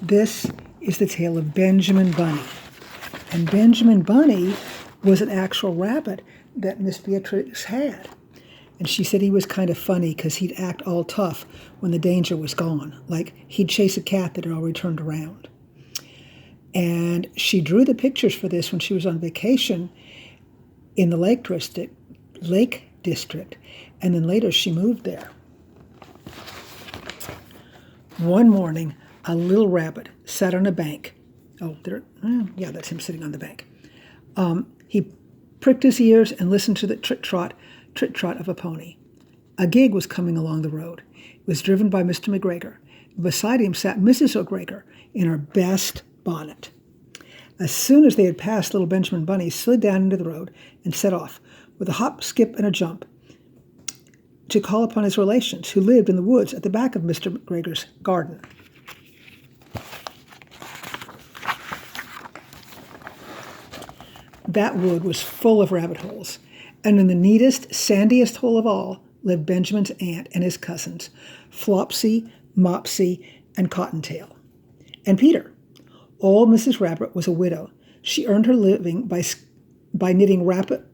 This is the tale of Benjamin Bunny. And Benjamin Bunny was an actual rabbit that Miss Beatrix had. And she said he was kind of funny because he'd act all tough when the danger was gone, like he'd chase a cat that had already turned around. And she drew the pictures for this when she was on vacation in the Lake District, and then later she moved there. One morning, a little rabbit sat on a bank. That's him sitting on the bank. He pricked his ears and listened to the trit-trot of a pony. A gig was coming along the road. It was driven by Mr. McGregor. Beside him sat Mrs. McGregor in her best bonnet. As soon as they had passed, little Benjamin Bunny slid down into the road and set off, with a hop, skip, and a jump, to call upon his relations, who lived in the woods at the back of Mr. McGregor's garden. That wood was full of rabbit holes, and in the neatest, sandiest hole of all lived Benjamin's aunt and his cousins, Flopsy, Mopsy, and Cottontail. And Peter. Old Mrs. Rabbit was a widow. She earned her living by knitting rabbit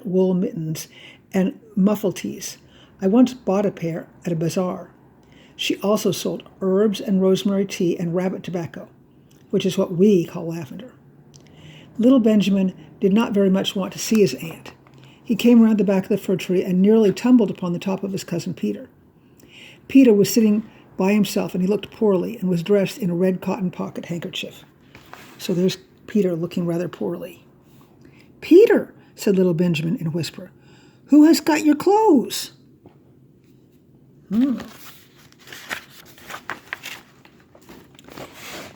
wool mittens and muffletees. I once bought a pair at a bazaar. She also sold herbs and rosemary tea and rabbit tobacco, which is what we call lavender. Little Benjamin did not very much want to see his aunt. He came around the back of the fir tree and nearly tumbled upon the top of his cousin Peter. Peter was sitting by himself, and he looked poorly and was dressed in a red cotton pocket handkerchief. So there's Peter looking rather poorly. "Peter," said little Benjamin in a whisper, "who has got your clothes?"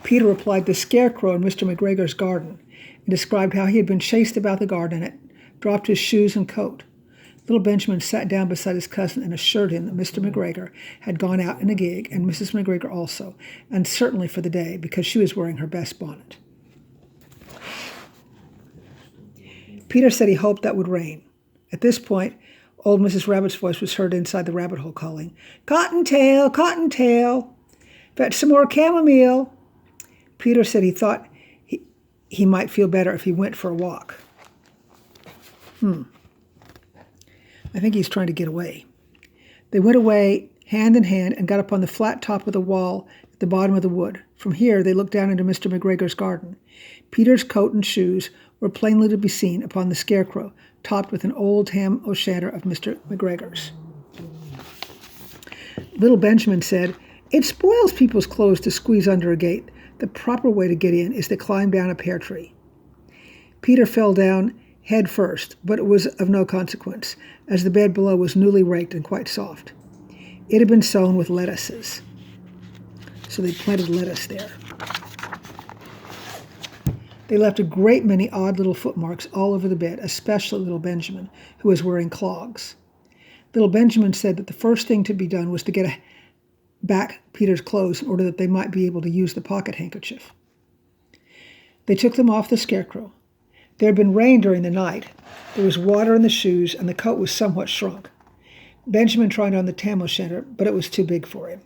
Peter replied, "The scarecrow in Mr. McGregor's garden," and described how he had been chased about the garden and had dropped his shoes and coat. Little Benjamin sat down beside his cousin and assured him that Mr. McGregor had gone out in a gig, and Mrs. McGregor also, and certainly for the day, because she was wearing her best bonnet. Peter said he hoped that would rain. At this point, old Mrs. Rabbit's voice was heard inside the rabbit hole calling, "Cottontail, Cottontail, fetch some more chamomile." Peter said he thought he might feel better if he went for a walk. I think he's trying to get away. They went away hand in hand and got up on the flat top of the wall at the bottom of the wood. From here, they looked down into Mr. McGregor's garden. Peter's coat and shoes were plainly to be seen upon the scarecrow, topped with an old tam o' shanter of Mr. McGregor's. Little Benjamin said, "It spoils people's clothes to squeeze under a gate. The proper way to get in is to climb down a pear tree." Peter fell down head first, but it was of no consequence, as the bed below was newly raked and quite soft. It had been sown with lettuces, so they planted lettuce there. They left a great many odd little footmarks all over the bed, especially little Benjamin, who was wearing clogs. Little Benjamin said that the first thing to be done was to get back Peter's clothes in order that they might be able to use the pocket handkerchief. They took them off the scarecrow. There had been rain during the night. There was water in the shoes, and the coat was somewhat shrunk. Benjamin tried on the tam o' shanter, but it was too big for him.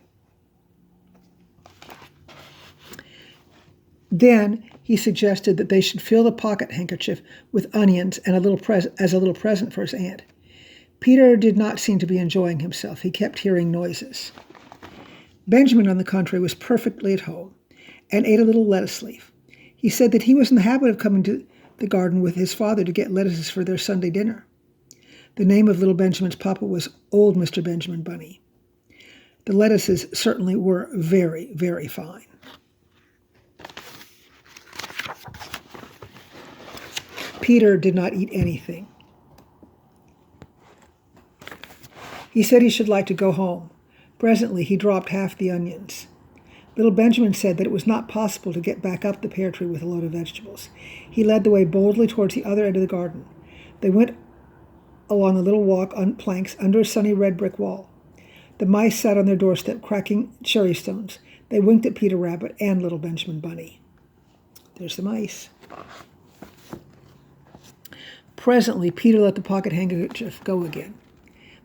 Then he suggested that they should fill the pocket handkerchief with onions and as a little present for his aunt. Peter did not seem to be enjoying himself. He kept hearing noises. Benjamin, on the contrary, was perfectly at home and ate a little lettuce leaf. He said that he was in the habit of coming to the garden with his father to get lettuces for their Sunday dinner. The name of little Benjamin's papa was old Mr. Benjamin Bunny. The lettuces certainly were very, very fine. Peter did not eat anything. He said he should like to go home. Presently, he dropped half the onions. Little Benjamin said that it was not possible to get back up the pear tree with a load of vegetables. He led the way boldly towards the other end of the garden. They went along a little walk on planks under a sunny red brick wall. The mice sat on their doorstep, cracking cherry stones. They winked at Peter Rabbit and little Benjamin Bunny. There's the mice. Presently, Peter let the pocket handkerchief go again.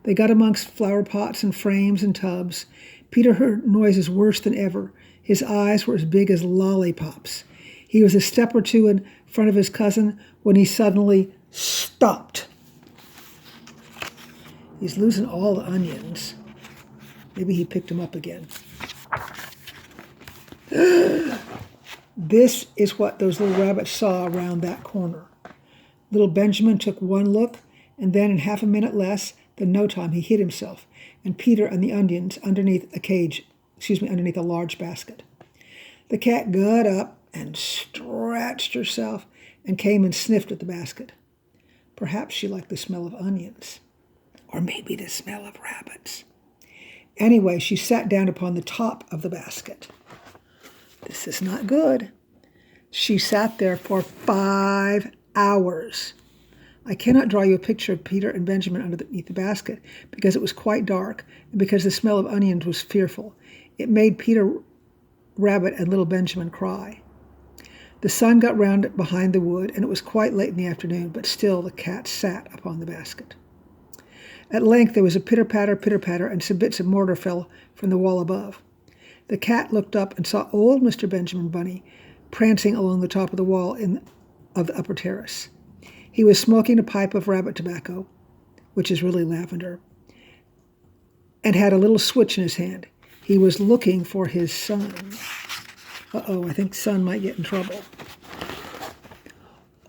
They got amongst flower pots and frames and tubs. Peter heard noises worse than ever. His eyes were as big as lollipops. He was a step or two in front of his cousin when he suddenly stopped. He's losing all the onions. Maybe he picked them up again. This is what those little rabbits saw around that corner. Little Benjamin took one look, and then in half a minute less than no time he hid himself, and Peter and the onions underneath a large basket. The cat got up and stretched herself and came and sniffed at the basket. Perhaps she liked the smell of onions, or maybe the smell of rabbits. Anyway, she sat down upon the top of the basket. This is not good. She sat there for 5 hours. I cannot draw you a picture of Peter and Benjamin underneath the basket because it was quite dark and because the smell of onions was fearful. It made Peter Rabbit and little Benjamin cry. The sun got round behind the wood, and it was quite late in the afternoon, but still the cat sat upon the basket. At length there was a pitter-patter, and some bits of mortar fell from the wall above. The cat looked up and saw old Mr. Benjamin Bunny prancing along the top of the wall of the upper terrace. He was smoking a pipe of rabbit tobacco, which is really lavender, and had a little switch in his hand. He was looking for his son. I think son might get in trouble.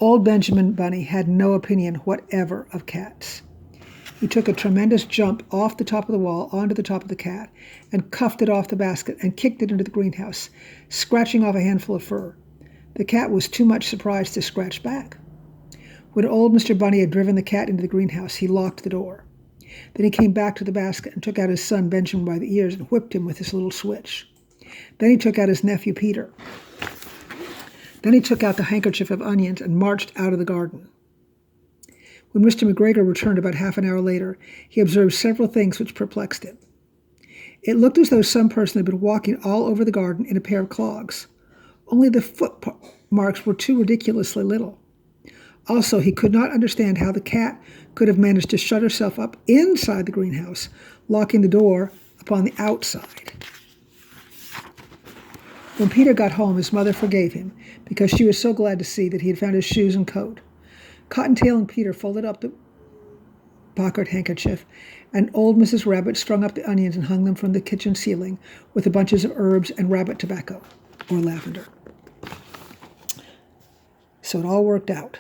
Old Benjamin Bunny had no opinion whatever of cats. He took a tremendous jump off the top of the wall onto the top of the cat and cuffed it off the basket and kicked it into the greenhouse, scratching off a handful of fur. The cat was too much surprised to scratch back. When old Mr. Bunny had driven the cat into the greenhouse, he locked the door. Then he came back to the basket and took out his son Benjamin by the ears and whipped him with his little switch. Then he took out his nephew Peter. Then he took out the handkerchief of onions and marched out of the garden. When Mr. McGregor returned about half an hour later, he observed several things which perplexed him. It looked as though some person had been walking all over the garden in a pair of clogs. Only the footmarks were too ridiculously little. Also, he could not understand how the cat could have managed to shut herself up inside the greenhouse, locking the door upon the outside. When Peter got home, his mother forgave him because she was so glad to see that he had found his shoes and coat. Cottontail and Peter folded up the pocket handkerchief, and old Mrs. Rabbit strung up the onions and hung them from the kitchen ceiling with the bunches of herbs and rabbit tobacco, or lavender. So it all worked out.